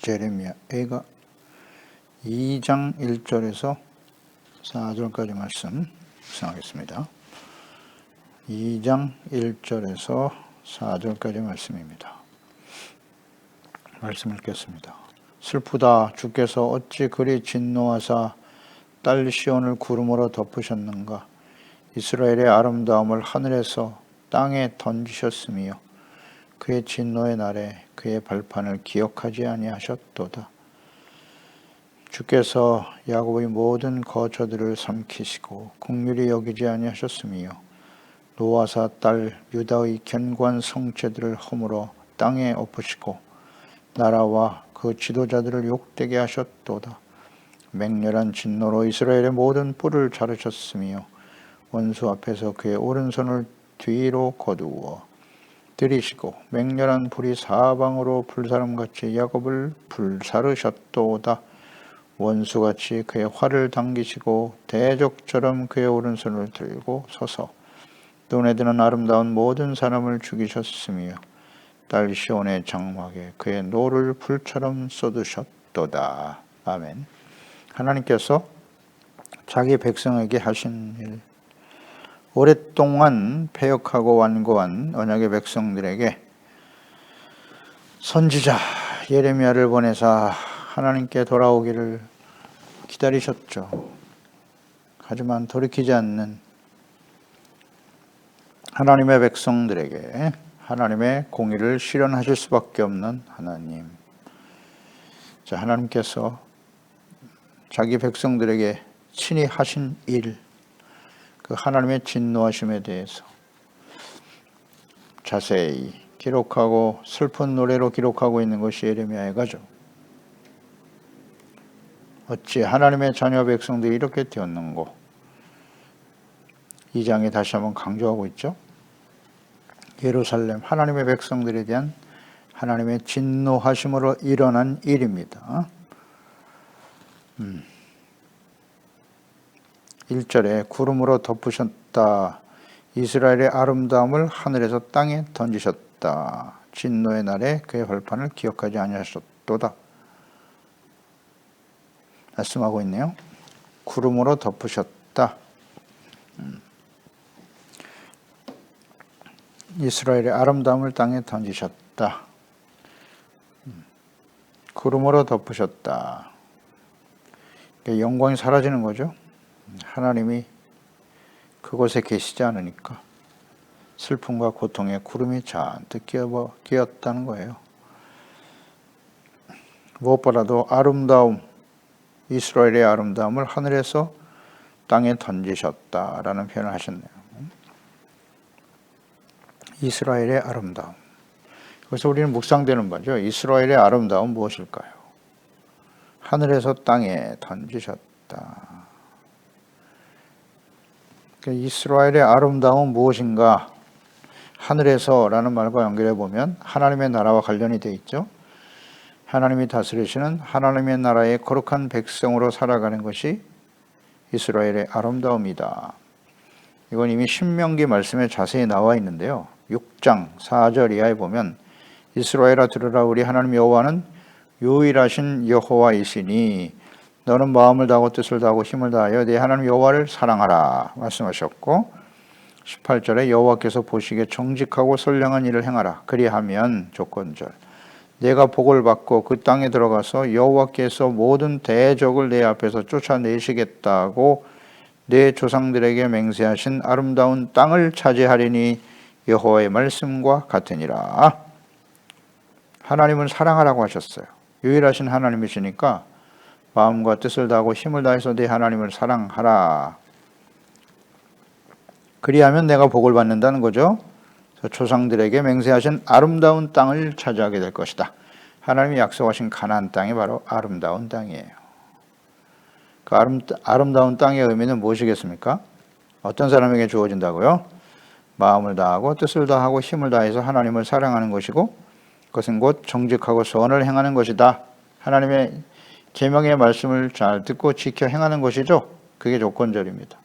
제레미야가 2장 1절에서 4절까지 말씀 묵상하겠습니다. 2장 1절에서 4절까지 말씀입니다. 말씀 읽겠습니다. 슬프다. 주께서 어찌 그리 진노하사 딸 시온을 구름으로 덮으셨는가. 이스라엘의 아름다움을 하늘에서 땅에 던지셨으며 그의 진노의 날에 그의 발판을 기억하지 아니하셨도다. 주께서 야곱의 모든 거처들을 삼키시고 긍휼히 여기지 아니하셨으며 노아사 딸 유다의 견고한 성체들을 허물어 땅에 엎으시고 나라와 그 지도자들을 욕되게 하셨도다. 맹렬한 진노로 이스라엘의 모든 뿔을 자르셨으며 원수 앞에서 그의 오른손을 뒤로 거두어 들이시고 맹렬한 불이 사방으로 불사름같이 야곱을 불사르셨도다. 원수같이 그의 활을 당기시고 대적처럼 그의 오른손을 들고 서서 눈에 드는 아름다운 모든 사람을 죽이셨으며 딸 시온의 장막에 그의 노를 불처럼 쏟으셨도다. 아멘. 하나님께서 자기 백성에게 하신 일, 오랫동안 패역하고 완고한 언약의 백성들에게 선지자 예레미야를 보내사 하나님께 돌아오기를 기다리셨죠. 하지만 돌이키지 않는 하나님의 백성들에게 하나님의 공의를 실현하실 수밖에 없는 하나님. 자, 하나님께서 자기 백성들에게 친히 하신 일, 그 하나님의 진노하심에 대해서 자세히 기록하고 슬픈 노래로 기록하고 있는 것이 예레미야가죠. 어찌 하나님의 자녀 백성들이 이렇게 되었는고. 2장에 다시 한번 강조하고 있죠. 예루살렘 하나님의 백성들에 대한 하나님의 진노하심으로 일어난 일입니다. 1절에 구름으로 덮으셨다. 이스라엘의 아름다움을 하늘에서 땅에 던지셨다. 진노의 날에 그의 발판을 기억하지 아니하셨도다. 말씀하고 있네요. 구름으로 덮으셨다. 이스라엘의 아름다움을 땅에 던지셨다. 구름으로 덮으셨다. 영광이 사라지는 거죠. 하나님이 그곳에 계시지 않으니까 슬픔과 고통에 구름이 잔뜩 끼었다는 거예요. 무엇보다도 아름다움, 이스라엘의 아름다움을 하늘에서 땅에 던지셨다라는 표현을 하셨네요. 이스라엘의 아름다움. 그래서 우리는 묵상되는 바죠. 이스라엘의 아름다움 무엇일까요? 하늘에서 땅에 던지셨다. 이스라엘의 아름다움은 무엇인가? 하늘에서라는 말과 연결해 보면 하나님의 나라와 관련이 되어 있죠. 하나님이 다스리시는 하나님의 나라의 거룩한 백성으로 살아가는 것이 이스라엘의 아름다움이다. 이건 이미 신명기 말씀에 자세히 나와 있는데요. 6장 4절 이하에 보면 이스라엘아 들으라. 우리 하나님 여호와는 유일하신 여호와이시니 너는 마음을 다하고 뜻을 다하고 힘을 다하여 네 하나님 여호와를 사랑하라 말씀하셨고, 18절에 여호와께서 보시기에 정직하고 선량한 일을 행하라. 그리하면 조건절 내가 복을 받고 그 땅에 들어가서 여호와께서 모든 대적을 내 앞에서 쫓아내시겠다고 내 조상들에게 맹세하신 아름다운 땅을 차지하리니 여호와의 말씀과 같으니라. 하나님은 사랑하라고 하셨어요. 유일하신 하나님이시니까 마음과 뜻을 다하고 힘을 다해서 내 하나님을 사랑하라. 그리하면 내가 복을 받는다는 거죠. 조상들에게 맹세하신 아름다운 땅을 차지하게 될 것이다. 하나님이 약속하신 가나안 땅이 바로 아름다운 땅이에요. 그 아름다운 땅의 의미는 무엇이겠습니까? 어떤 사람에게 주어진다고요? 마음을 다하고 뜻을 다하고 힘을 다해서 하나님을 사랑하는 것이고, 그것은 곧 정직하고 선을 행하는 것이다. 하나님의 계명의 말씀을 잘 듣고 지켜 행하는 것이죠. 그게 조건절입니다.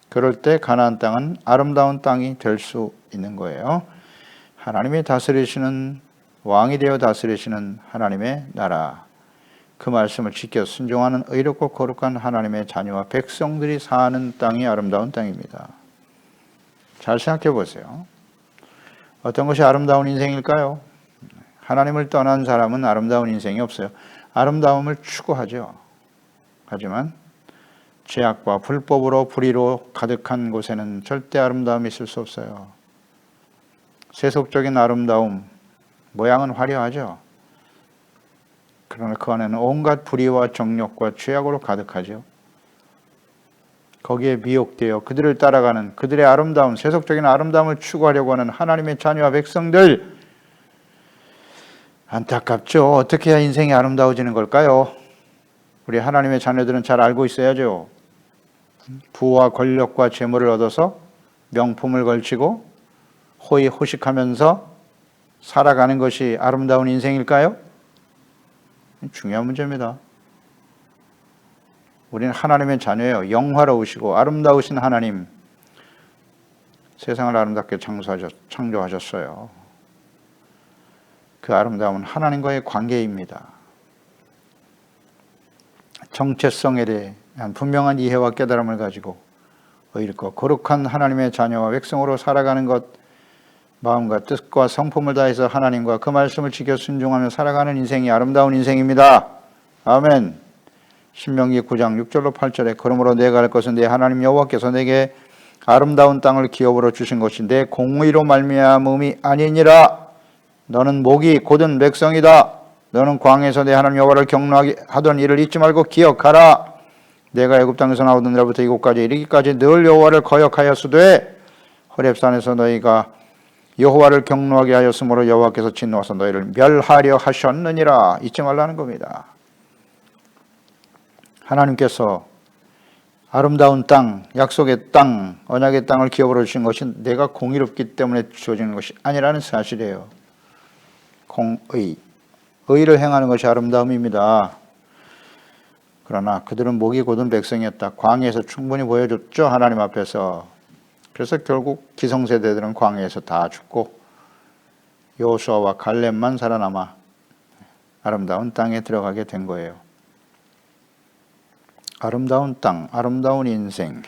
그럴 때 가나안 땅은 아름다운 땅이 될 수 있는 거예요. 하나님이 다스리시는 왕이 되어 다스리시는 하나님의 나라. 그 말씀을 지켜 순종하는 의롭고 거룩한 하나님의 자녀와 백성들이 사는 땅이 아름다운 땅입니다. 잘 생각해 보세요. 어떤 것이 아름다운 인생일까요? 하나님을 떠난 사람은 아름다운 인생이 없어요. 아름다움을 추구하죠. 하지만 죄악과 불법으로 불의로 가득한 곳에는 절대 아름다움이 있을 수 없어요. 세속적인 아름다움, 모양은 화려하죠. 그러나 그 안에는 온갖 불의와 정욕과 죄악으로 가득하죠. 거기에 미혹되어 그들을 따라가는 그들의 아름다움, 세속적인 아름다움을 추구하려고 하는 하나님의 자녀와 백성들, 안타깝죠. 어떻게 해야 인생이 아름다워지는 걸까요? 우리 하나님의 자녀들은 잘 알고 있어야죠. 부와 권력과 재물을 얻어서 명품을 걸치고 호의호식하면서 살아가는 것이 아름다운 인생일까요? 중요한 문제입니다. 우리는 하나님의 자녀예요. 영화로우시고 아름다우신 하나님, 세상을 아름답게 창조하셨어요. 그 아름다움은 하나님과의 관계입니다. 정체성에 대한 분명한 이해와 깨달음을 가지고 의롭고 거룩한 하나님의 자녀와 백성으로 살아가는 것, 마음과 뜻과 성품을 다해서 하나님과 그 말씀을 지켜 순종하며 살아가는 인생이 아름다운 인생입니다. 아멘. 신명기 9장 6절로 8절에 그러므로 내가 할 것은 내 하나님 여호와께서 내게 아름다운 땅을 기업으로 주신 것이 내 공의로 말미암음이 아니니라. 너는 목이 곧은 백성이다. 너는 광야에서 내 하나님 여호와를 경노하게 하던 일을 잊지 말고 기억하라. 내가 애굽 땅에서 나오던 날부터 이곳까지 이르기까지 늘 여호와를 거역하였으되 호렙산에서 너희가 여호와를 경노하게 하였으므로 여호와께서 진노하사 너희를 멸하려 하셨느니라. 잊지 말라는 겁니다. 하나님께서 아름다운 땅, 약속의 땅, 언약의 땅을 기업으로 주신 것이 내가 공의롭기 때문에 주어지는 것이 아니라는 사실이에요. 공의, 의를 행하는 것이 아름다움입니다. 그러나 그들은 목이 곧은 백성이었다. 광야에서 충분히 보여줬죠, 하나님 앞에서. 그래서 결국 기성세대들은 광야에서 다 죽고 여호수아와 갈렙만 살아남아 아름다운 땅에 들어가게 된 거예요. 아름다운 땅, 아름다운 인생.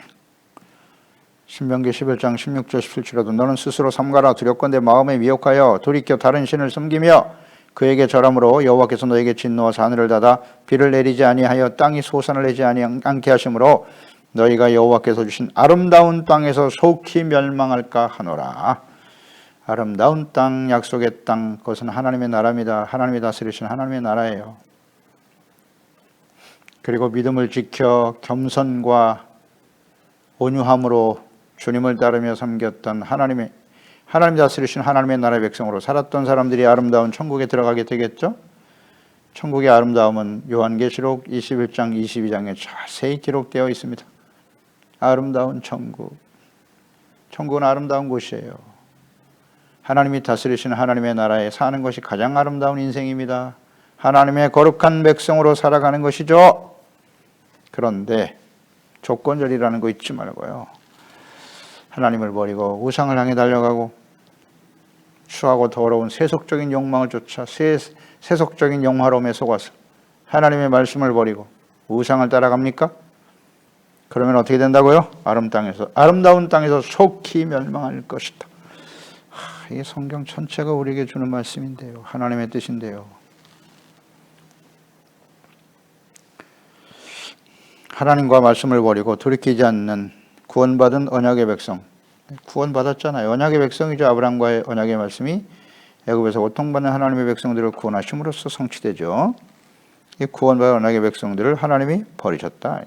신명기 11장 16절 17절에도 너는 스스로 삼가라. 두렵건대 마음에 미혹하여 돌이켜 다른 신을 섬기며 그에게 절함으로 여호와께서 너에게 진노하사 하늘을 닫아 비를 내리지 아니하여 땅이 소산을 내지 않게 하심으로 너희가 여호와께서 주신 아름다운 땅에서 속히 멸망할까 하노라. 아름다운 땅, 약속의 땅, 그것은 하나님의 나라입니다. 하나님이 다스리시는 하나님의 나라예요. 그리고 믿음을 지켜 겸손과 온유함으로 주님을 따르며 섬겼던 하나님 다스리신 하나님의 나라의 백성으로 살았던 사람들이 아름다운 천국에 들어가게 되겠죠. 천국의 아름다움은 요한계시록 21장 22장에 자세히 기록되어 있습니다. 아름다운 천국. 천국은 아름다운 곳이에요. 하나님이 다스리시는 하나님의 나라에 사는 것이 가장 아름다운 인생입니다. 하나님의 거룩한 백성으로 살아가는 것이죠. 그런데 조건절이라는 거 잊지 말고요. 하나님을 버리고 우상을 향해 달려가고 추하고 더러운 세속적인 욕망을 쫓아 세속적인 영화로움에 속아서 하나님의 말씀을 버리고 우상을 따라갑니까? 그러면 어떻게 된다고요? 아름다운 땅에서 속히 멸망할 것이다. 이게 성경 전체가 우리에게 주는 말씀인데요. 하나님의 뜻인데요. 하나님과 말씀을 버리고 돌이키지 않는 구원받은 언약의 백성. 구원받았잖아요. 언약의 백성이죠. 아브라함과의 언약의 말씀이 애굽에서 고통받는 하나님의 백성들을 구원하심으로써 성취되죠. 이 구원받은 언약의 백성들을 하나님이 버리셨다.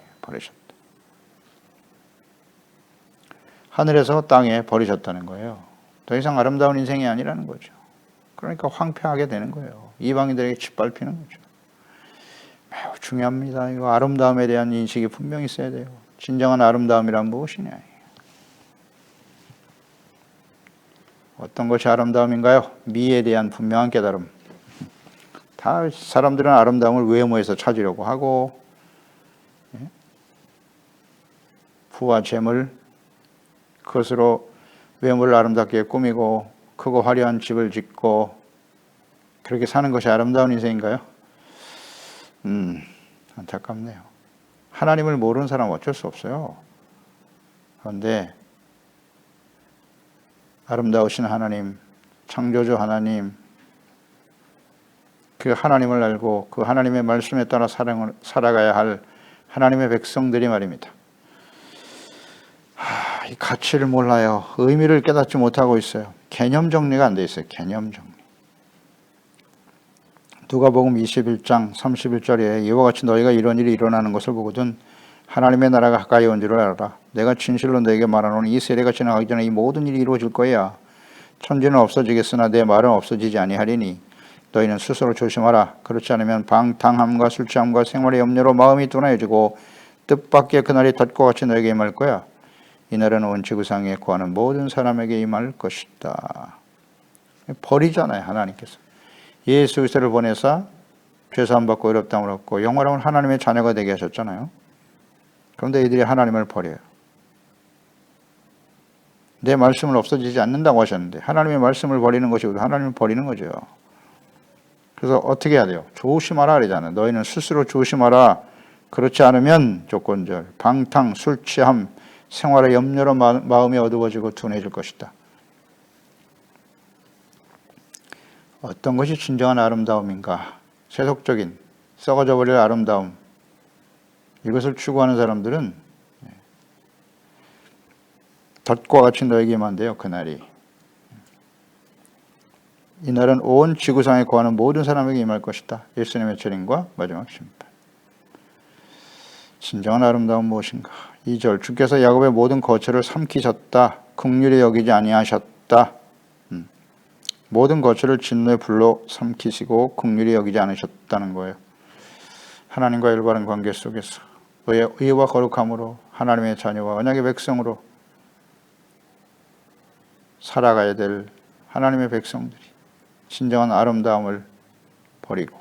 하늘에서 땅에 버리셨다는 거예요. 더 이상 아름다운 인생이 아니라는 거죠. 그러니까 황폐하게 되는 거예요. 이방인들에게 짓밟히는 거죠. 매우 중요합니다. 이거 아름다움에 대한 인식이 분명히 있어야 돼요. 진정한 아름다움이란 무엇이냐? 어떤 것이 아름다움인가요? 미에 대한 분명한 깨달음. 다 사람들은 아름다움을 외모에서 찾으려고 하고, 부와 재물, 그것으로 외모를 아름답게 꾸미고 크고 화려한 집을 짓고 그렇게 사는 것이 아름다운 인생인가요? 안타깝네요. 하나님을 모르는 사람은 어쩔 수 없어요. 그런데 아름다우신 하나님, 창조주 하나님, 그 하나님을 알고 그 하나님의 말씀에 따라 살아가야 할 하나님의 백성들이 말입니다. 이 가치를 몰라요. 의미를 깨닫지 못하고 있어요. 개념 정리가 안 돼 있어요. 개념 정리. 누가복음 21장 31절에 이와 같이 너희가 이런 일이 일어나는 것을 보거든 하나님의 나라가 가까이 온 줄을 알아라. 내가 진실로 너에게 말하노니 이 세례가 지나가기 전에 이 모든 일이 이루어질 거야. 천지는 없어지겠으나 내 말은 없어지지 아니하리니 너희는 스스로 조심하라. 그렇지 않으면 방탕함과 술 취함과 생활의 염려로 마음이 둔해지고 뜻밖의 그날이 덫과 같이 너에게 임할 거야. 이날은 온 지구상에 구하는 모든 사람에게 임할 것이다. 벌이잖아요. 하나님께서. 예수 그리스도를 보내사 죄사함 받고 의롭다함을 얻고 영원한 하나님의 자녀가 되게 하셨잖아요. 그런데 이들이 하나님을 버려요. 내 말씀은 없어지지 않는다고 하셨는데 하나님의 말씀을 버리는 것이 하나님을 버리는 거죠. 그래서 어떻게 해야 돼요? 조심하라 그러잖아요. 너희는 스스로 조심하라. 그렇지 않으면 조건절, 방탕, 술 취함, 생활의 염려로 마음이 어두워지고 둔해질 것이다. 어떤 것이 진정한 아름다움인가? 세속적인, 썩어져 버릴 아름다움. 이것을 추구하는 사람들은 덫과 같이 너에게 임한대요. 그날이. 이날은 온 지구상에 거하는 모든 사람에게 임할 것이다. 예수님의 재림과 마지막 심판. 진정한 아름다움은 무엇인가? 2절 주께서 야곱의 모든 거처를 삼키셨다. 긍휼히 여기지 아니하셨다. 모든 거처를 진노의 불로 삼키시고 긍휼히 여기지 않으셨다는 거예요. 하나님과의 올바른 관계 속에서 의와 거룩함으로 하나님의 자녀와 언약의 백성으로 살아가야 될 하나님의 백성들이 진정한 아름다움을 버리고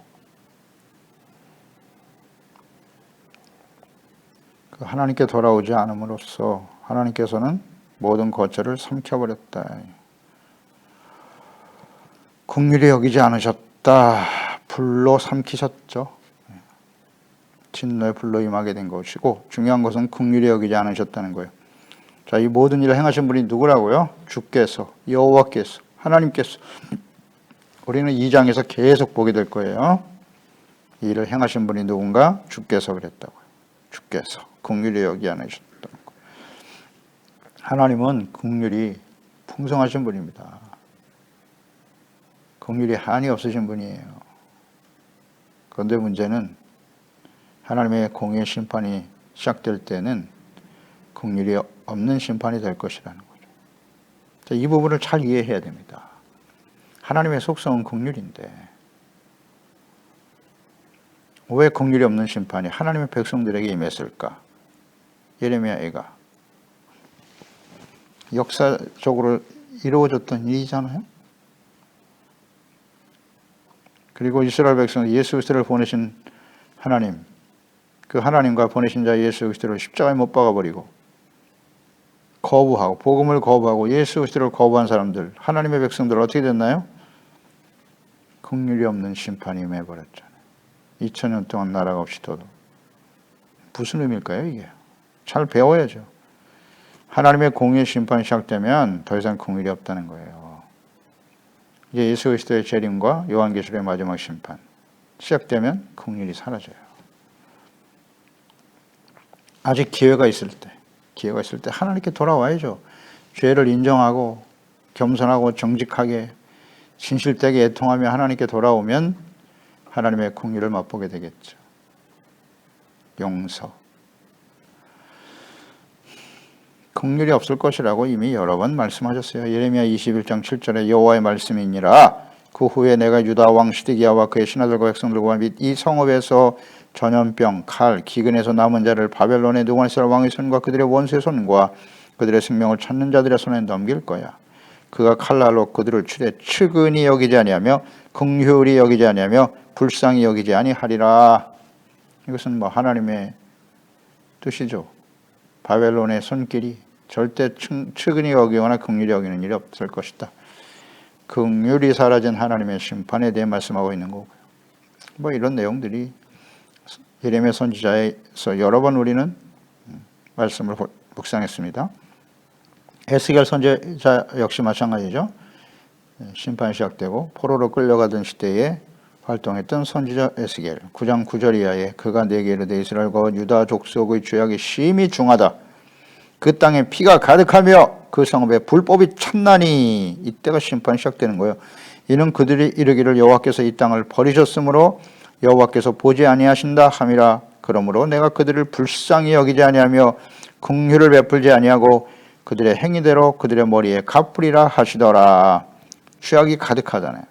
그 하나님께 돌아오지 않음으로써 하나님께서는 모든 거처를 삼켜버렸다. 긍휼히 여기지 않으셨다. 불로 삼키셨죠. 진노의 불로 임하게 된 것이고 중요한 것은 긍휼히 여기지 않으셨다는 거예요. 자, 이 모든 일을 행하신 분이 누구라고요? 주께서, 여호와께서, 하나님께서. 우리는 2장에서 계속 보게 될 거예요. 이 일을 행하신 분이 누군가? 주께서 그랬다고요. 주께서 긍휼히 여기지 않으셨다는 거예요. 하나님은 긍휼이 풍성하신 분입니다. 긍휼이 한이 없으신 분이에요. 그런데 문제는 하나님의 공의의 심판이 시작될 때는 긍휼이 없는 심판이 될 것이라는 거죠. 자, 이 부분을 잘 이해해야 됩니다. 하나님의 속성은 긍휼인데 왜 긍휼이 없는 심판이 하나님의 백성들에게 임했을까? 예레미야가 역사적으로 이루어졌던 일이잖아요. 그리고 이스라엘 백성 예수 그리스도를 보내신 하나님, 그 하나님과 보내신 자 예수 그리스도를 십자가에 못 박아버리고 거부하고 복음을 거부하고 예수 그리스도를 거부한 사람들, 하나님의 백성들 어떻게 됐나요? 긍휼이 없는 심판이 임해버렸잖아요. 2000년 동안 나라가 없이 도도. 무슨 의미일까요 이게? 잘 배워야죠. 하나님의 공의의 심판이 시작되면 더 이상 긍휼이 없다는 거예요. 이제 예수 그리스도의 재림과 요한계시록의 마지막 심판 시작되면 긍휼이 사라져요. 아직 기회가 있을 때 하나님께 돌아와야죠. 죄를 인정하고 겸손하고 정직하게 진실되게 애통하며 하나님께 돌아오면 하나님의 긍휼을 맛보게 되겠죠. 용서. 긍휼이 없을 것이라고 이미 여러 번 말씀하셨어요. 예레미야 21장 7절에 여호와의 말씀이니라. 그 후에 내가 유다 왕 시드기야와 그의 신하들과 백성들과 및 이 성읍에서 전염병, 칼, 기근에서 남은 자를 바벨론의 느부갓네살 왕의 손과 그들의 원수의 손과 그들의 생명을 찾는 자들의 손에 넘길 거야. 그가 칼날로 그들을 치되 측은히 여기지 아니하며 긍휼히 여기지 아니하며 불쌍히 여기지 아니하리라. 이것은 하나님의 뜻이죠. 바벨론의 손길이 절대 측은히 여기거나 긍휼히 여기는 일이 없을 것이다. 긍휼이 사라진 하나님의 심판에 대해 말씀하고 있는 거고요. 뭐 이런 내용들이 예레미야 선지자에서 여러 번 우리는 말씀을 묵상했습니다. 에스겔 선지자 역시 마찬가지죠. 심판이 시작되고 포로로 끌려가던 시대에 활동했던 선지자 에스겔 9장 9절 이하에 그가 내게 이르되 이스라엘과 유다 족속의 죄악이 심히 중하다. 그 땅에 피가 가득하며 그 성읍에 불법이 찼나니 이때가 심판이 시작되는 거예요. 이는 그들이 이르기를 여호와께서 이 땅을 버리셨으므로 여호와께서 보지 아니하신다 함이라. 그러므로 내가 그들을 불쌍히 여기지 아니하며 긍휼을 베풀지 아니하고 그들의 행위대로 그들의 머리에 갚으리라 하시더라. 죄악이 가득하잖아요.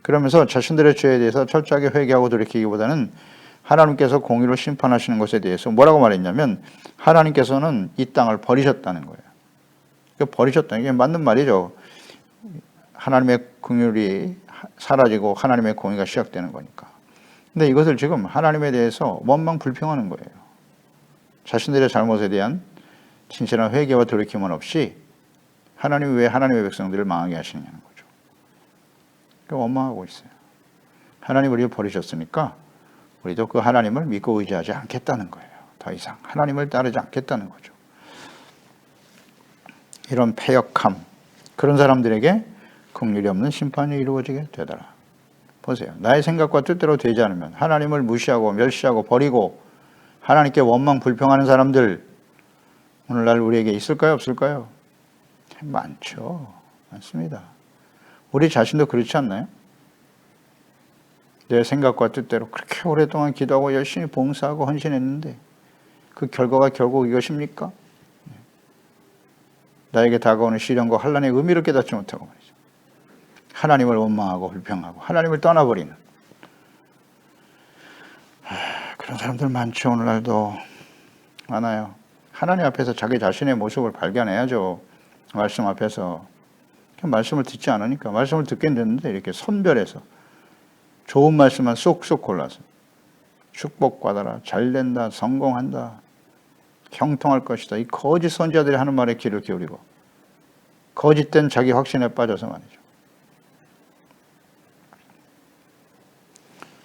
그러면서 자신들의 죄에 대해서 철저하게 회개하고 돌이키기보다는 하나님께서 공의로 심판하시는 것에 대해서 뭐라고 말했냐면 하나님께서는 이 땅을 버리셨다는 거예요. 버리셨다는 게 맞는 말이죠. 하나님의 긍휼이 사라지고 하나님의 공의가 시작되는 거니까. 근데 이것을 지금 하나님에 대해서 원망 불평하는 거예요. 자신들의 잘못에 대한 진실한 회개와 돌이킴은 없이 하나님이 왜 하나님의 백성들을 망하게 하시느냐는 거죠. 그러니까 원망하고 있어요. 하나님 우리를 버리셨으니까 우리도 그 하나님을 믿고 의지하지 않겠다는 거예요. 더 이상 하나님을 따르지 않겠다는 거죠. 이런 패역함, 그런 사람들에게 긍휼이 없는 심판이 이루어지게 되더라. 보세요. 나의 생각과 뜻대로 되지 않으면 하나님을 무시하고 멸시하고 버리고 하나님께 원망 불평하는 사람들 오늘날 우리에게 있을까요? 없을까요? 많죠. 많습니다. 우리 자신도 그렇지 않나요? 내 생각과 뜻대로 그렇게 오랫동안 기도하고 열심히 봉사하고 헌신했는데 그 결과가 결국 이것입니까? 나에게 다가오는 시련과 환난의 의미를 깨닫지 못하고 말이죠. 하나님을 원망하고 불평하고 하나님을 떠나버리는 그런 사람들 많죠. 오늘날도 많아요. 하나님 앞에서 자기 자신의 모습을 발견해야죠. 말씀 앞에서. 말씀을 듣지 않으니까 말씀을 듣긴 듣는데 이렇게 선별해서 좋은 말씀만 쏙쏙 골라서 축복받아라, 잘된다, 성공한다, 형통할 것이다. 이 거짓 선지자들이 하는 말에 귀를 기울이고 거짓된 자기 확신에 빠져서 말이죠.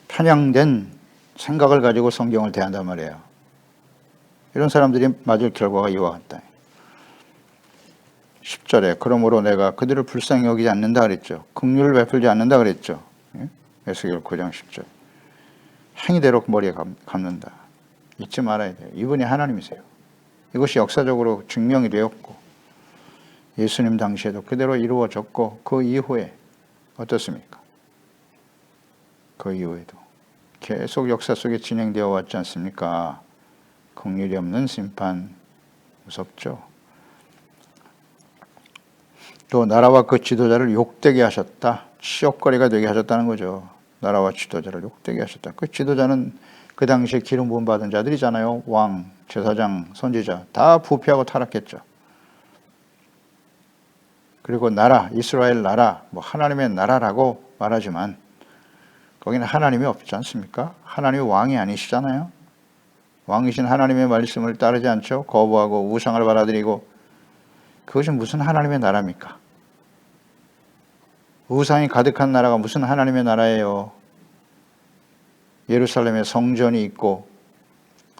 편향된 생각을 가지고 성경을 대한단 말이에요. 이런 사람들이 맞을 결과가 이와 같다. 10절에 그러므로 내가 그들을 불쌍히 여기지 않는다 그랬죠. 긍휼을 베풀지 않는다 그랬죠. 에스겔 9장 10절. 행위대로 머리에 감는다. 잊지 말아야 돼요. 이분이 하나님이세요. 이것이 역사적으로 증명이 되었고 예수님 당시에도 그대로 이루어졌고 그 이후에 어떻습니까? 그 이후에도 계속 역사 속에 진행되어 왔지 않습니까? 긍휼이 없는 심판 무섭죠. 또 나라와 그 지도자를 욕되게 하셨다. 치욕거리가 되게 하셨다는 거죠. 나라와 지도자를 욕되게 하셨다. 그 지도자는 그 당시에 기름 부음 받은 자들이잖아요. 왕, 제사장, 선지자 다 부패하고 타락했죠. 그리고 나라, 이스라엘 나라, 뭐 하나님의 나라라고 말하지만 거기는 하나님이 없지 않습니까? 하나님이 왕이 아니시잖아요. 왕이신 하나님의 말씀을 따르지 않죠. 거부하고 우상을 받아들이고 그것이 무슨 하나님의 나라입니까? 우상이 가득한 나라가 무슨 하나님의 나라예요? 예루살렘에 성전이 있고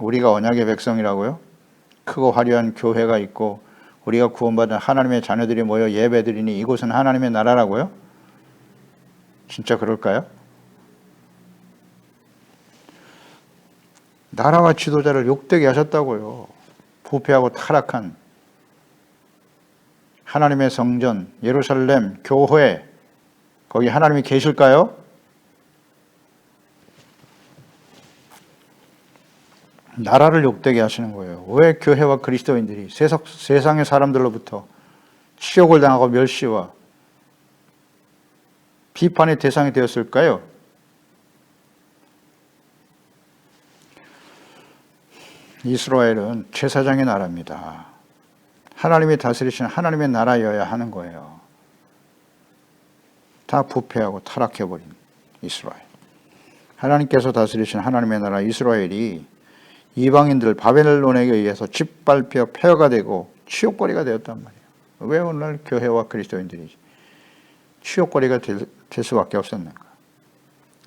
우리가 언약의 백성이라고요? 크고 화려한 교회가 있고 우리가 구원받은 하나님의 자녀들이 모여 예배드리니 이곳은 하나님의 나라라고요? 진짜 그럴까요? 나라와 지도자를 욕되게 하셨다고요. 부패하고 타락한 하나님의 성전, 예루살렘, 교회 거기 하나님이 계실까요? 나라를 욕되게 하시는 거예요. 왜 교회와 그리스도인들이 세상의 사람들로부터 치욕을 당하고 멸시와 비판의 대상이 되었을까요? 이스라엘은 제사장의 나라입니다. 하나님이 다스리시는 하나님의 나라여야 하는 거예요. 다 부패하고 타락해버린 이스라엘. 하나님께서 다스리신 하나님의 나라 이스라엘이 이방인들 바벨론에게 의해서 짓밟혀 폐허가 되고 치욕거리가 되었단 말이에요. 왜 오늘날 교회와 그리스도인들이 치욕거리가 될 수밖에 없었는가?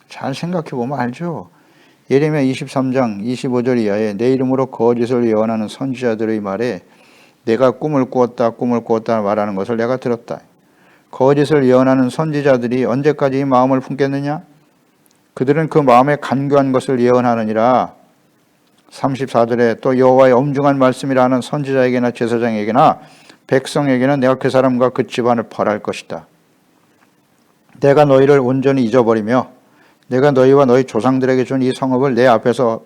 잘 생각해 보면 알죠. 예레미야 23장 25절 이하에 내 이름으로 거짓을 예언하는 선지자들의 말에 내가 꿈을 꾸었다 말하는 것을 내가 들었다. 거짓을 예언하는 선지자들이 언제까지 이 마음을 품겠느냐? 그들은 그 마음에 간교한 것을 예언하느니라. 34절에 또 여호와의 엄중한 말씀이라 하는 선지자에게나 제사장에게나 백성에게는 내가 그 사람과 그 집안을 벌할 것이다. 내가 너희를 온전히 잊어버리며 내가 너희와 너희 조상들에게 준 이 성읍을 내 앞에서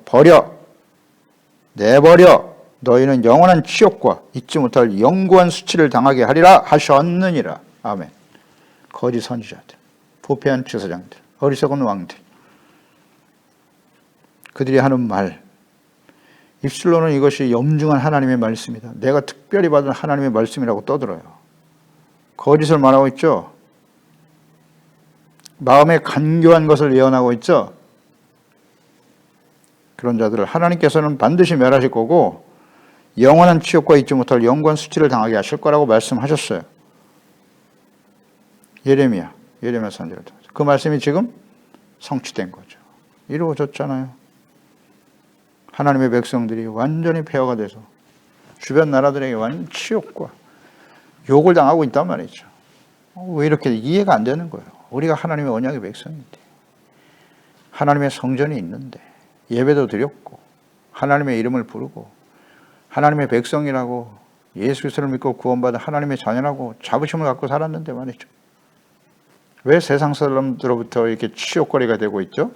내버려 너희는 영원한 치욕과 잊지 못할 영구한 수치를 당하게 하리라 하셨느니라. 아멘. 거짓 선지자들, 부패한 제사장들, 어리석은 왕들, 그들이 하는 말, 입술로는 이것이 엄중한 하나님의 말씀이다, 내가 특별히 받은 하나님의 말씀이라고 떠들어요. 거짓을 말하고 있죠. 마음에 간교한 것을 예언하고 있죠. 그런 자들을 하나님께서는 반드시 멸하실 거고 영원한 치욕과 잊지 못할 영원한 수치를 당하게 하실 거라고 말씀하셨어요. 예레미야 선지자를 통해서 그 말씀이 지금 성취된 거죠. 이루어졌잖아요. 하나님의 백성들이 완전히 폐허가 돼서 주변 나라들에게 완전 치욕과 욕을 당하고 있단 말이죠. 왜 이렇게 이해가 안 되는 거예요. 우리가 하나님의 언약의 백성인데, 하나님의 성전이 있는데, 예배도 드렸고 하나님의 이름을 부르고 하나님의 백성이라고 예수 그리스도를 믿고 구원받은 하나님의 자녀라고 자부심을 갖고 살았는데 말이죠. 왜 세상 사람들로부터 이렇게 치욕거리가 되고 있죠?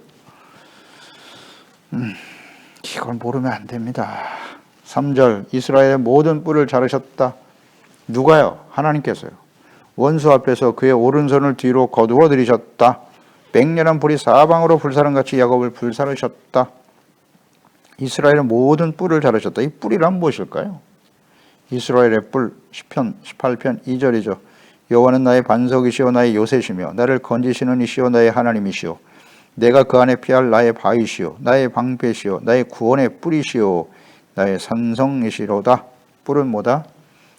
이걸 모르면 안 됩니다. 3절 이스라엘의 모든 뿔을 자르셨다. 누가요? 하나님께서요. 원수 앞에서 그의 오른손을 뒤로 거두어 들이셨다. 맹렬한 불이 사방으로 불사른같이 야곱을 불사르셨다. 이스라엘의 모든 뿔을 자르셨다. 이 뿔이란 무엇일까요? 이스라엘의 뿔, 시편 18편 2절이죠. 여호와는 나의 반석이시오 나의 요새시며 나를 건지시는 이시오 나의 하나님이시오. 내가 그 안에 피할 나의 바위시오 나의 방패시오 나의 구원의 뿔이시오 나의 산성이시로다. 뿔은 뭐다?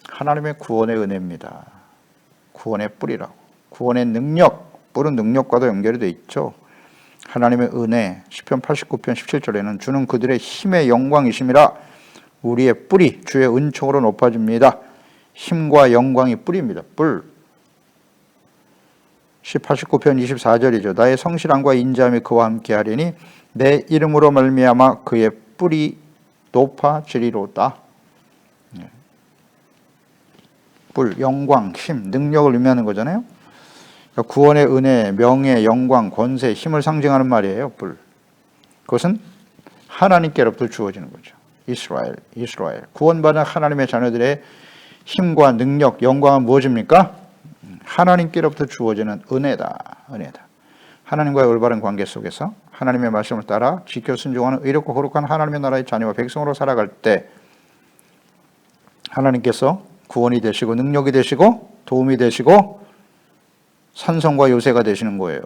하나님의 구원의 은혜입니다. 구원의 뿔이라고. 구원의 능력, 뿔은 능력과도 연결이 되어 있죠. 하나님의 은혜, 시편 89편 17절에는 주는 그들의 힘의 영광이심이라. 우리의 뿔이 주의 은총으로 높아집니다. 힘과 영광이 뿔입니다. 뿔. 89편 24절이죠. 나의 성실함과 인자함이 그와 함께 하리니 내 이름으로 말미암아 그의 뿔이 높아지리로다. 뿔, 영광, 힘, 능력을 의미하는 거잖아요. 그러니까 구원의 은혜, 명예, 영광, 권세, 힘을 상징하는 말이에요. 뿔. 그것은 하나님께로부터 주어지는 거죠. 이스라엘. 구원받은 하나님의 자녀들의 힘과 능력, 영광은 무엇입니까? 하나님께로부터 주어지는 은혜다. 하나님과의 올바른 관계 속에서 하나님의 말씀을 따라 지켜 순종하는 의롭고 거룩한 하나님의 나라의 자녀와 백성으로 살아갈 때 하나님께서 구원이 되시고 능력이 되시고 도움이 되시고 산성과 요새가 되시는 거예요.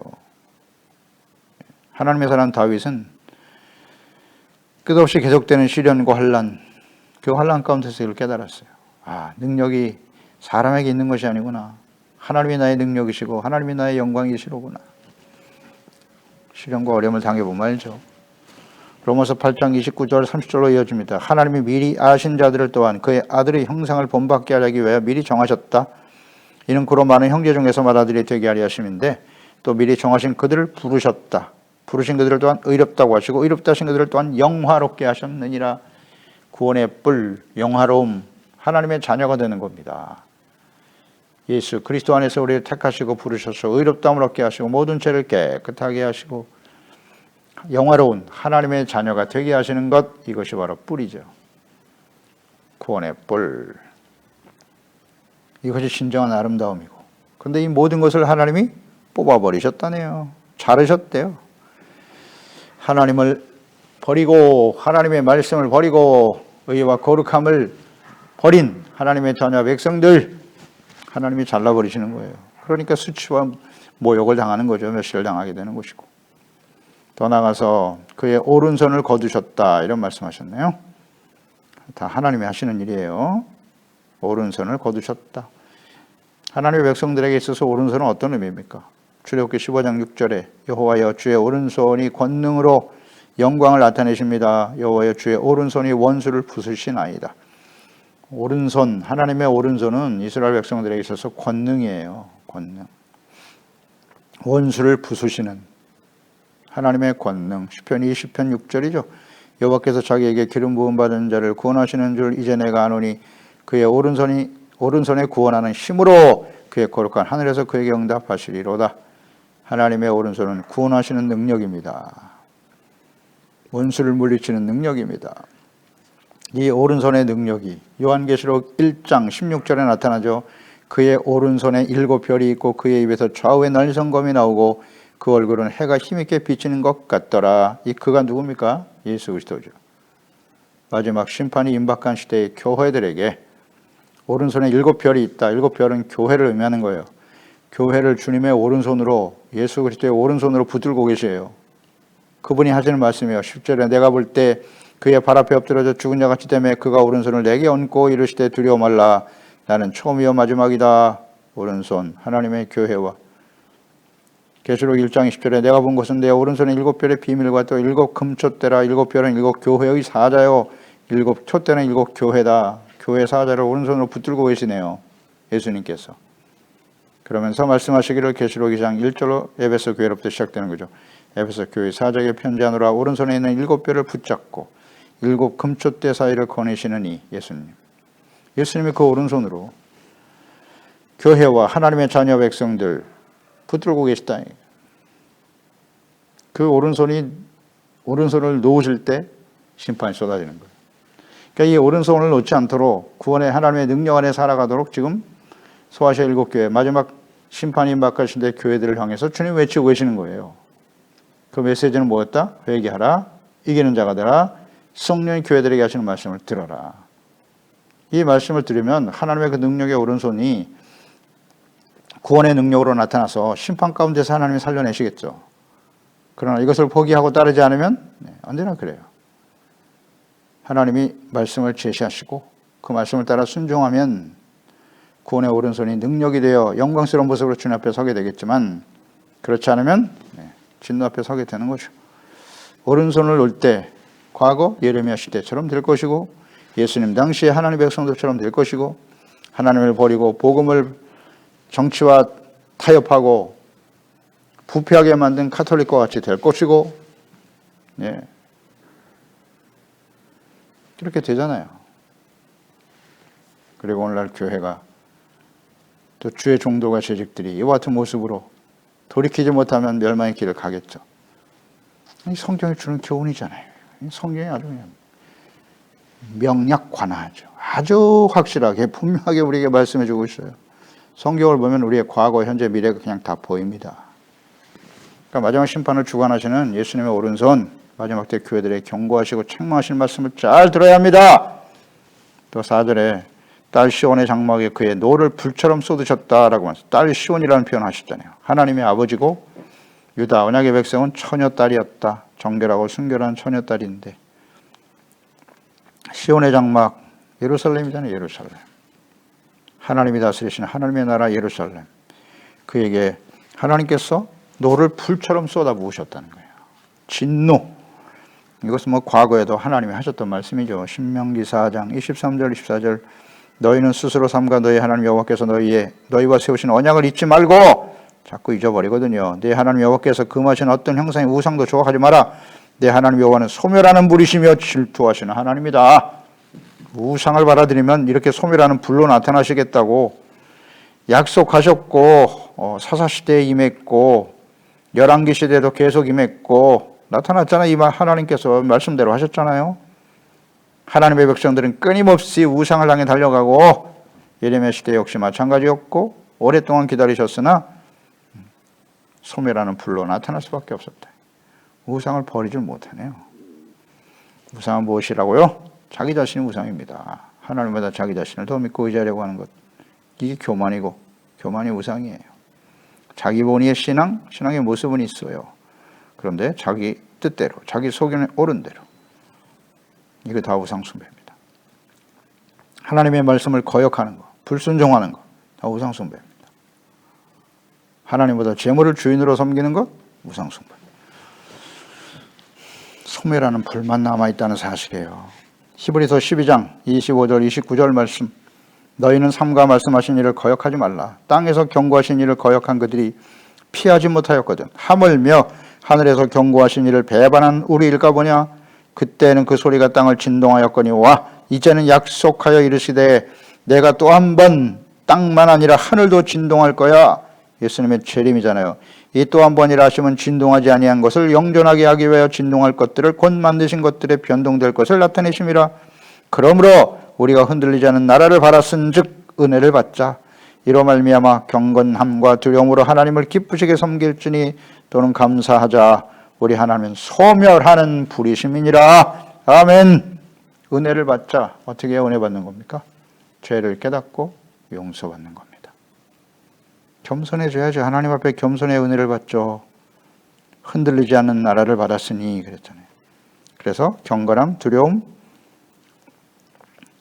하나님의 사람 다윗은 끝없이 계속되는 시련과 환난, 그 환난 가운데서 이걸 깨달았어요. 능력이 사람에게 있는 것이 아니구나. 하나님이 나의 능력이시고 하나님이 나의 영광이시로구나. 시련과 어려움을 당해보면 알죠. 로마서 8장 29절 30절로 이어집니다. 하나님이 미리 아신 자들을 또한 그의 아들의 형상을 본받게 하기 위하여 미리 정하셨다. 이는 그로 많은 형제 중에서 맏아들이 되게 하려 하심인데 또 미리 정하신 그들을 부르셨다. 부르신 그들을 또한 의롭다고 하시고 의롭다 하신 그들을 또한 영화롭게 하셨느니라. 구원의 뿔, 영화로움, 하나님의 자녀가 되는 겁니다. 예수 그리스도 안에서 우리를 택하시고 부르셔서 의롭다함을 얻게 하시고 모든 죄를 깨끗하게 하시고 영화로운 하나님의 자녀가 되게 하시는 것, 이것이 바로 뿔이죠. 구원의 뿔. 이것이 진정한 아름다움이고, 그런데 이 모든 것을 하나님이 뽑아버리셨다네요. 자르셨대요. 하나님을 버리고 하나님의 말씀을 버리고 의와 거룩함을 버린 하나님의 자녀 백성들, 하나님이 잘라버리시는 거예요. 그러니까 수치와 모욕을 당하는 거죠. 멸시를 당하게 되는 것이고. 더 나아가서 그의 오른손을 거두셨다, 이런 말씀하셨네요. 다 하나님이 하시는 일이에요. 오른손을 거두셨다. 하나님의 백성들에게 있어서 오른손은 어떤 의미입니까? 출애굽기 15장 6절에 여호와여 주의 오른손이 권능으로 영광을 나타내십니다. 여호와여 주의 오른손이 원수를 부수시나이다. 오른손, 하나님의 오른손은 이스라엘 백성들에게 있어서 권능이에요. 권능. 원수를 부수시는 하나님의 권능. 시편 20편 6절이죠. 여호와께서 자기에게 기름 부음 받은 자를 구원하시는 줄 이제 내가 아노니 그의 오른손에 구원하는 힘으로 그의 거룩한 하늘에서 그에게 응답하시리로다. 하나님의 오른손은 구원하시는 능력입니다. 원수를 물리치는 능력입니다. 이 오른손의 능력이 요한계시록 1장 16절에 나타나죠. 그의 오른손에 7별이 있고 그의 입에서 좌우에 날성검이 나오고 그 얼굴은 해가 힘있게 비치는 것 같더라. 이 그가 누굽니까? 예수 그리스도죠. 마지막 심판이 임박한 시대의 교회들에게 오른손에 7별이 있다. 7별은 교회를 의미하는 거예요. 교회를 주님의 오른손으로, 예수 그리스도의 오른손으로 붙들고 계세요. 그분이 하시는 말씀이에요. 10절에 내가 볼 때 그의 발 앞에 엎드려져 죽은 자같이 되매 그가 오른손을 내게 얹고 이르시되 두려워 말라. 나는 처음이요 마지막이다. 오른손 하나님의 교회와 계시록 1장 20절에 내가 본 것은 내 오른손에 7별의 비밀과 또 7 금촛대라. 7별은 7 교회의 사자요 7 촛대는 7 교회다. 교회 사자를 오른손으로 붙들고 계시네요. 예수님께서. 그러면서 말씀하시기를 계시록 2장 1절로 에베소 교회로부터 시작되는 거죠. 에베소 교회 사자에게 편지하노라. 오른손에 있는 7별을 붙잡고 7 금촛대 사이를 거니시느니 예수님. 예수님이 그 오른손으로 교회와 하나님의 자녀 백성들 붙들고 계시다. 그 오른손을 놓으실 때 심판이 쏟아지는 거예요. 그러니까 이 오른손을 놓지 않도록 구원의 하나님의 능력 안에 살아가도록 지금 소아시아 7교회 마지막 심판이 임박하실 때 교회들을 향해서 주님 외치고 계시는 거예요. 그 메시지는 뭐였다? 회개하라, 이기는 자가 되라, 성령이 교회들에게 하시는 말씀을 들어라. 이 말씀을 들으면 하나님의 그 능력의 오른손이 구원의 능력으로 나타나서 심판 가운데서 하나님이 살려내시겠죠. 그러나 이것을 포기하고 따르지 않으면 언제나 그래요. 하나님이 말씀을 제시하시고 그 말씀을 따라 순종하면 구원의 오른손이 능력이 되어 영광스러운 모습으로 주님 앞에 서게 되겠지만 그렇지 않으면 진노 앞에 서게 되는 거죠. 오른손을 놓을 때 과거 예레미야 시대처럼 될 것이고 예수님 당시에 하나님의 백성들처럼 될 것이고 하나님을 버리고 복음을 정치와 타협하고 부패하게 만든 카톨릭과 같이 될 것이고 그렇게 되잖아요. 그리고 오늘날 교회가 또 주의 종도가 재직들이 이와 같은 모습으로 돌이키지 못하면 멸망의 길을 가겠죠. 이 성경이 주는 교훈이잖아요. 성경이 아주 그냥 명약관하죠. 아주 확실하게 분명하게 우리에게 말씀해 주고 있어요. 성경을 보면 우리의 과거, 현재, 미래가 그냥 다 보입니다. 그러니까 마지막 심판을 주관하시는 예수님의 오른손, 마지막 때 교회들의 경고하시고 책망하시는 말씀을 잘 들어야 합니다. 또 4절에 딸 시온의 장막에 그의 노를 불처럼 쏟으셨다라고 하면서 딸 시온이라는 표현을 하셨잖아요. 하나님의 아버지고 유다 언약의 백성은 처녀딸이었다. 정결하고 순결한 처녀딸인데 시온의 장막 예루살렘이잖아요. 예루살렘. 하나님이 다스리시는 하나님의 나라 예루살렘. 그에게 하나님께서 노를 불처럼 쏟아부으셨다는 거예요. 진노. 이것은 과거에도 하나님이 하셨던 말씀이죠. 신명기 4장 23절 24절 너희는 스스로 삼가 너희 하나님 여호와께서 너희와 세우신 언약을 잊지 말고 자꾸 잊어버리거든요. 내 하나님 여호와께서 금하신 어떤 형상의 우상도 조각하지 마라. 내 하나님 여호와는 소멸하는 불이시며 질투하시는 하나님이다. 우상을 받아들이면 이렇게 소멸하는 불로 나타나시겠다고 약속하셨고 사사시대에 임했고 열왕기 시대에도 계속 임했고 나타났잖아요. 이 말 하나님께서 말씀대로 하셨잖아요. 하나님의 백성들은 끊임없이 우상을 향해 달려가고 예레미야 시대 역시 마찬가지였고 오랫동안 기다리셨으나 소멸하는 불로 나타날 수밖에 없었다. 우상을 버리질 못하네요. 우상은 무엇이라고요? 자기 자신이 우상입니다. 하나님보다 자기 자신을 더 믿고 의지하려고 하는 것. 이게 교만이고 교만이 우상이에요. 자기 본위의 신앙의 모습은 있어요. 그런데 자기 뜻대로, 자기 소견에 옳은 대로. 이거 다 우상숭배입니다. 하나님의 말씀을 거역하는 것, 불순종하는 것, 다 우상숭배입니다. 하나님보다 재물을 주인으로 섬기는 것? 우상숭배. 소멸하는 불만 남아있다는 사실이에요. 히브리서 12장 25절 29절 말씀. 너희는 삼가 말씀하신 일을 거역하지 말라. 땅에서 경고하신 일을 거역한 그들이 피하지 못하였거든. 하물며 하늘에서 경고하신 일을 배반한 우리일까 보냐. 그때는 그 소리가 땅을 진동하였거니 와 이제는 약속하여 이르시되 내가 또 한 번 땅만 아니라 하늘도 진동할 거야. 예수님의 재림이잖아요. 이 또 한 번이라 하시면 진동하지 아니한 것을 영존하게 하기 위하여 진동할 것들을 곧 만드신 것들에 변동될 것을 나타내심이라. 그러므로 우리가 흔들리지 않은 나라를 바랐은즉 은혜를 받자. 이로 말미암아 경건함과 두려움으로 하나님을 기쁘시게 섬길지니 또는 감사하자. 우리 하나님은 소멸하는 불이심이니라. 아멘. 은혜를 받자. 어떻게 은혜 받는 겁니까? 죄를 깨닫고 용서받는 겁니다. 겸손해져야죠. 하나님 앞에 겸손의 은혜를 받죠. 흔들리지 않는 나라를 받았으니 그랬잖아요. 그래서 경건함, 두려움,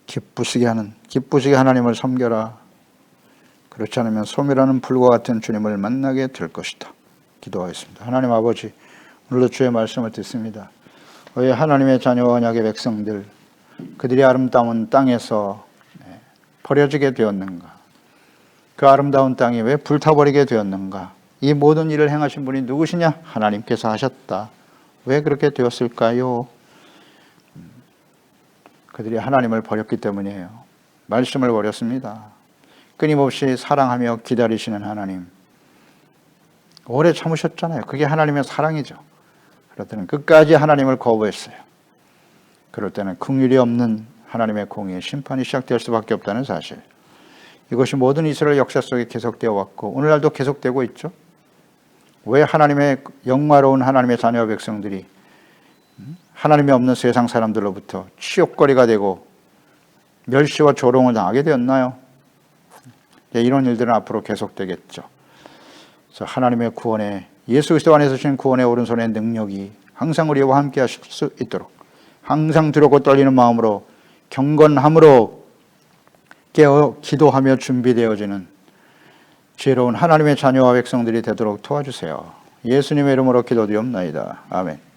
기쁘시게 하나님을 섬겨라. 그렇지 않으면 소멸하는 불과 같은 주님을 만나게 될 것이다. 기도하겠습니다. 하나님 아버지, 오늘도 주의 말씀을 듣습니다. 왜 하나님의 자녀와 언약의 백성들, 그들이 아름다운 땅에서 버려지게 되었는가? 그 아름다운 땅이 왜 불타버리게 되었는가? 이 모든 일을 행하신 분이 누구시냐? 하나님께서 하셨다. 왜 그렇게 되었을까요? 그들이 하나님을 버렸기 때문이에요. 말씀을 버렸습니다. 끊임없이 사랑하며 기다리시는 하나님. 오래 참으셨잖아요. 그게 하나님의 사랑이죠. 그럴 때는 끝까지 하나님을 거부했어요. 그럴 때는 긍휼이 없는 하나님의 공의의 심판이 시작될 수밖에 없다는 사실. 이것이 모든 이스라엘 역사 속에 계속되어 왔고 오늘날도 계속되고 있죠. 왜 하나님의 영화로운 하나님의 자녀 백성들이 하나님이 없는 세상 사람들로부터 치욕거리가 되고 멸시와 조롱을 당하게 되었나요? 이런 일들은 앞으로 계속되겠죠. 그래서 하나님의 구원에 예수 그리스도 안에서 주신 구원의 오른손의 능력이 항상 우리와 함께 하실 수 있도록 항상 두렵고 떨리는 마음으로 경건함으로 깨어 기도하며 준비되어지는 지혜로운 하나님의 자녀와 백성들이 되도록 도와주세요. 예수님의 이름으로 기도드리옵나이다. 아멘.